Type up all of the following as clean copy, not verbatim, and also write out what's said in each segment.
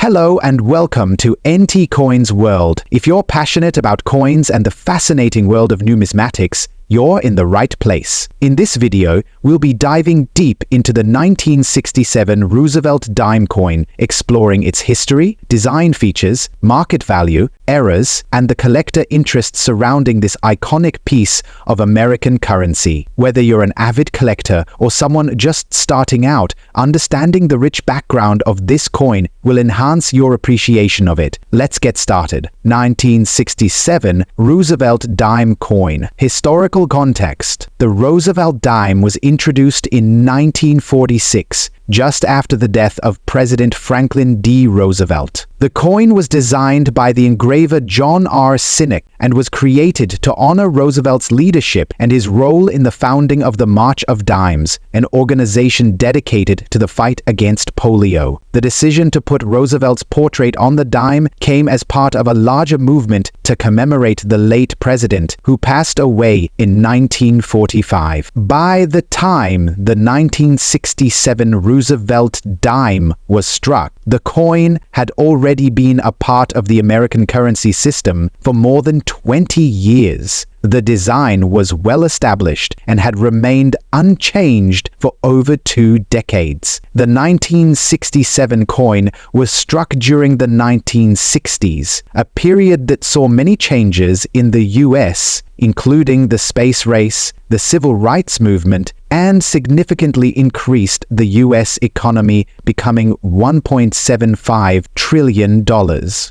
Hello and welcome to NT Coins World. If you're passionate about coins and the fascinating world of numismatics, you're in the right place. In this video, we'll be diving deep into the 1967 Roosevelt dime coin, exploring its history, design features, market value, errors, and the collector interest surrounding this iconic piece of American currency. Whether you're an avid collector or someone just starting out, understanding the rich background of this coin will enhance your appreciation of it. Let's get started. 1967 Roosevelt dime coin. Historical context. The Roosevelt dime was introduced in 1946, just after the death of President Franklin D. Roosevelt. The coin was designed by the engraver John R. Sinek and was created to honor Roosevelt's leadership and his role in the founding of the March of Dimes, an organization dedicated to the fight against polio. The decision to put Roosevelt's portrait on the dime came as part of a larger movement to commemorate the late president, who passed away in 1945. By the time the 1967 Roosevelt dime was struck, the coin had already been a part of the American currency system for more than 20 years. The design was well established and had remained unchanged for over 2 decades. The 1967 coin was struck during the 1960s, a period that saw many changes in the US, including the space race, the civil rights movement, and significantly increased the US economy, becoming $1.75 trillion.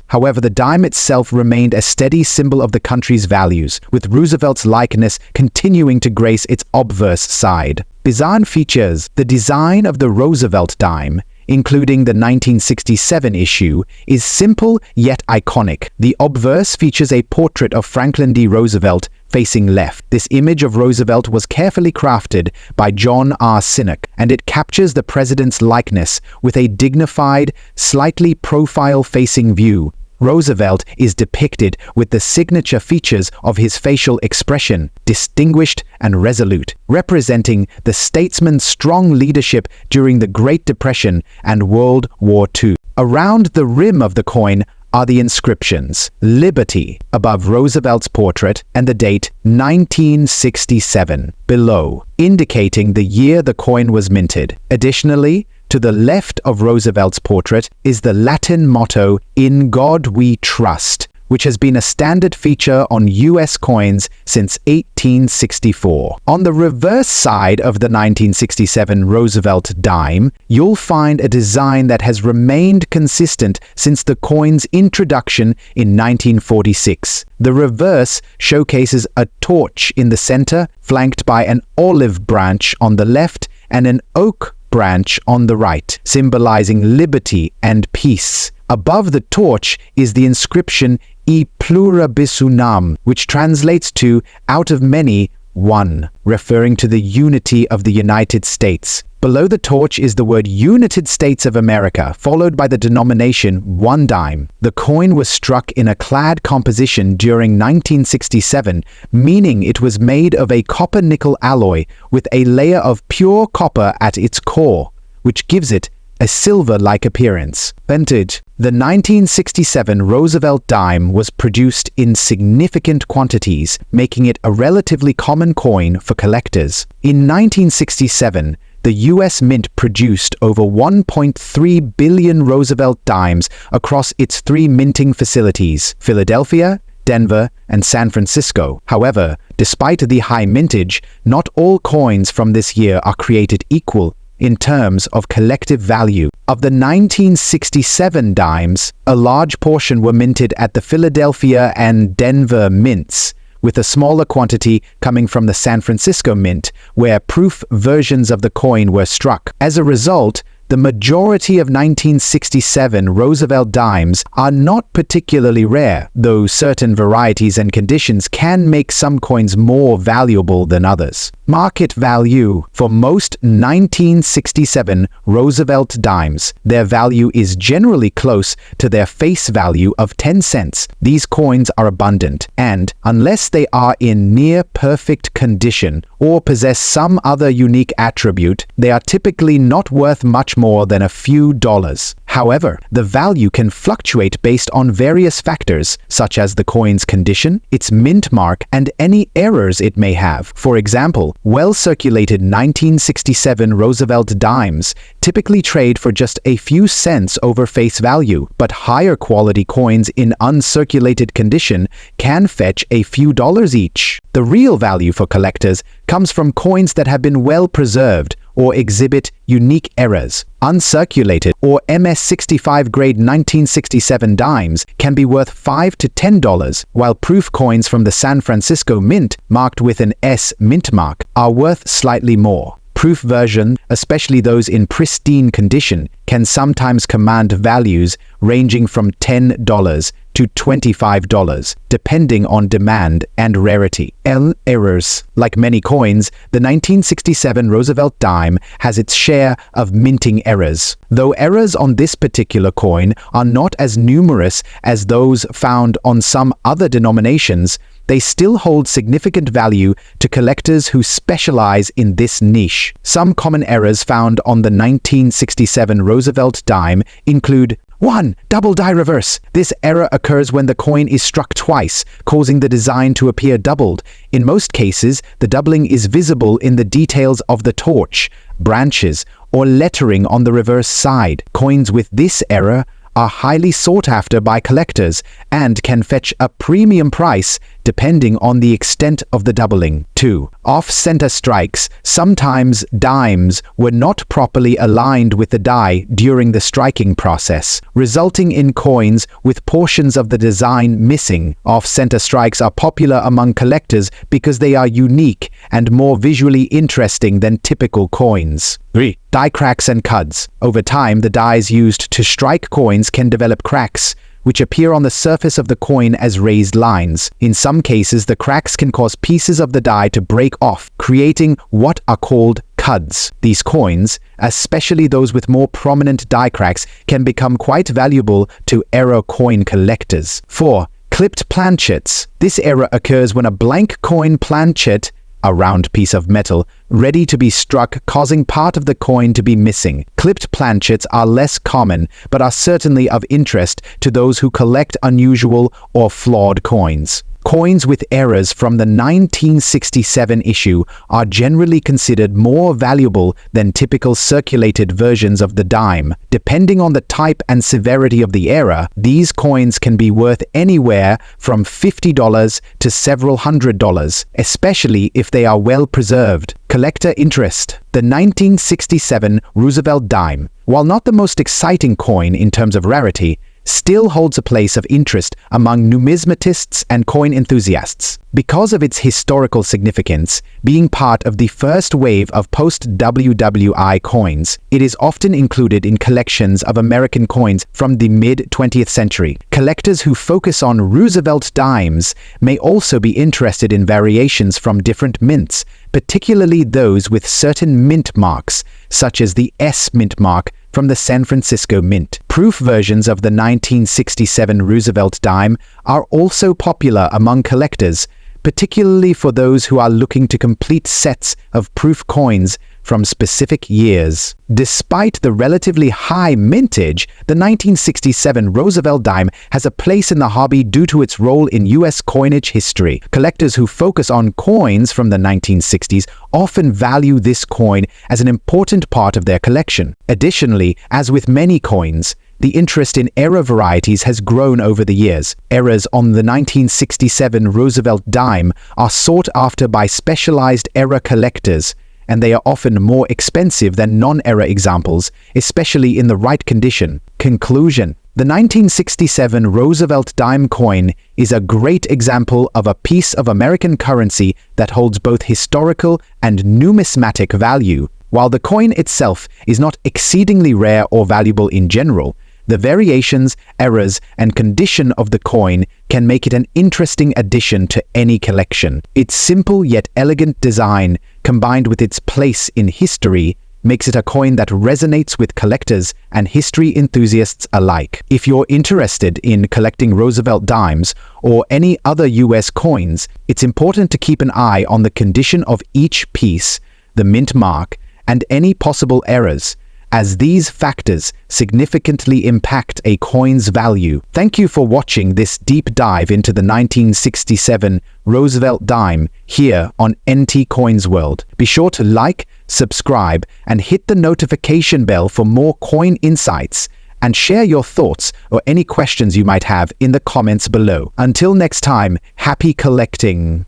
However, the dime itself remained a steady symbol of the country's values, with Roosevelt's likeness continuing to grace its obverse side. Design features. The design of the Roosevelt dime, including the 1967 issue, is simple yet iconic. The obverse features a portrait of Franklin D. Roosevelt facing left. This image of Roosevelt was carefully crafted by John R. Sinek, and it captures the president's likeness with a dignified, slightly profile-facing view. Roosevelt is depicted with the signature features of his facial expression, distinguished and resolute, representing the statesman's strong leadership during the Great Depression and World War II. Around the rim of the coin are the inscriptions Liberty above Roosevelt's portrait and the date 1967 below, indicating the year the coin was minted. Additionally, to the left of Roosevelt's portrait is the Latin motto, "In God We Trust," which has been a standard feature on US coins since 1864. On the reverse side of the 1967 Roosevelt dime, you'll find a design that has remained consistent since the coin's introduction in 1946. The reverse showcases a torch in the center, flanked by an olive branch on the left and an oak branch on the right, symbolizing liberty and peace. Above the torch is the inscription E pluribus unam, which translates to "out of many, one," referring to the unity of the United States. Below the torch is the word United States of America, followed by the denomination 1 dime. The coin was struck in a clad composition during 1967, meaning it was made of a copper-nickel alloy with a layer of pure copper at its core, which gives it a silver-like appearance. Vintage. The 1967 Roosevelt dime was produced in significant quantities, making it a relatively common coin for collectors. In 1967, the US Mint produced over 1.3 billion Roosevelt dimes across its 3 minting facilities, Philadelphia, Denver, and San Francisco. However, despite the high mintage, not all coins from this year are created equal in terms of collective value. Of the 1967 dimes, a large portion were minted at the Philadelphia and Denver mints, with a smaller quantity coming from the San Francisco Mint, where proof versions of the coin were struck. As a result, the majority of 1967 Roosevelt dimes are not particularly rare, though certain varieties and conditions can make some coins more valuable than others. Market value. For most 1967 Roosevelt dimes, their value is generally close to their face value of 10 cents. These coins are abundant, and unless they are in near-perfect condition or possess some other unique attribute, they are typically not worth much more than a few dollars. However, the value can fluctuate based on various factors, such as the coin's condition, its mint mark, and any errors it may have. For example, well-circulated 1967 Roosevelt dimes typically trade for just a few cents over face value, but higher quality coins in uncirculated condition can fetch a few dollars each. The real value for collectors comes from coins that have been well preserved or exhibit unique errors. Uncirculated or MS-65 grade 1967 dimes can be worth $5 to $10, while proof coins from the San Francisco Mint, marked with an S mint mark, are worth slightly more. Proof version, especially those in pristine condition, can sometimes command values ranging from $10 to $25, depending on demand and rarity. Errors. Like many coins, the 1967 Roosevelt dime has its share of minting errors. Though errors on this particular coin are not as numerous as those found on some other denominations, they still hold significant value to collectors who specialize in this niche. Some common errors found on the 1967 Roosevelt dime include 1. Double die reverse. This error occurs when the coin is struck twice, causing the design to appear doubled. In most cases, the doubling is visible in the details of the torch, branches, or lettering on the reverse side. Coins with this error are highly sought after by collectors and can fetch a premium price depending on the extent of the doubling. 2. Off-center strikes. Sometimes dimes were not properly aligned with the die during the striking process, resulting in coins with portions of the design missing. Off-center strikes are popular among collectors because they are unique and more visually interesting than typical coins. 3. Die cracks and cuds. Over time, the dies used to strike coins can develop cracks, which appear on the surface of the coin as raised lines. In some cases, the cracks can cause pieces of the die to break off, creating what are called cuds. These coins, especially those with more prominent die cracks, can become quite valuable to error coin collectors. 4. Clipped planchets. This error occurs when a blank coin planchet, a round piece of metal, ready to be struck, causing part of the coin to be missing. Clipped planchets are less common, but are certainly of interest to those who collect unusual or flawed coins. Coins with errors from the 1967 issue are generally considered more valuable than typical circulated versions of the dime. Depending on the type and severity of the error, these coins can be worth anywhere from $50 to several $100s, especially if they are well preserved. Collector interest. The 1967 Roosevelt dime, while not the most exciting coin in terms of rarity, still holds a place of interest among numismatists and coin enthusiasts. Because of its historical significance, being part of the first wave of post-WWI coins, it is often included in collections of American coins from the mid-20th century. Collectors who focus on Roosevelt dimes may also be interested in variations from different mints, particularly those with certain mint marks, such as the S mint mark from the San Francisco Mint. Proof versions of the 1967 Roosevelt dime are also popular among collectors, particularly for those who are looking to complete sets of proof coins from specific years. Despite the relatively high mintage, the 1967 Roosevelt dime has a place in the hobby due to its role in U.S. coinage history. Collectors who focus on coins from the 1960s often value this coin as an important part of their collection. Additionally, as with many coins, the interest in error varieties has grown over the years. Errors on the 1967 Roosevelt dime are sought after by specialized error collectors, and they are often more expensive than non-error examples, especially in the right condition. Conclusion. The 1967 Roosevelt dime coin is a great example of a piece of American currency that holds both historical and numismatic value. While the coin itself is not exceedingly rare or valuable in general, the variations, errors, and condition of the coin can make it an interesting addition to any collection. Its simple yet elegant design, combined with its place in history, makes it a coin that resonates with collectors and history enthusiasts alike. If you're interested in collecting Roosevelt dimes or any other US coins, it's important to keep an eye on the condition of each piece, the mint mark, and any possible errors, as these factors significantly impact a coin's value. Thank you for watching this deep dive into the 1967 Roosevelt dime here on NT Coins World. Be sure to like, subscribe, and hit the notification bell for more coin insights, and share your thoughts or any questions you might have in the comments below. Until next time, happy collecting!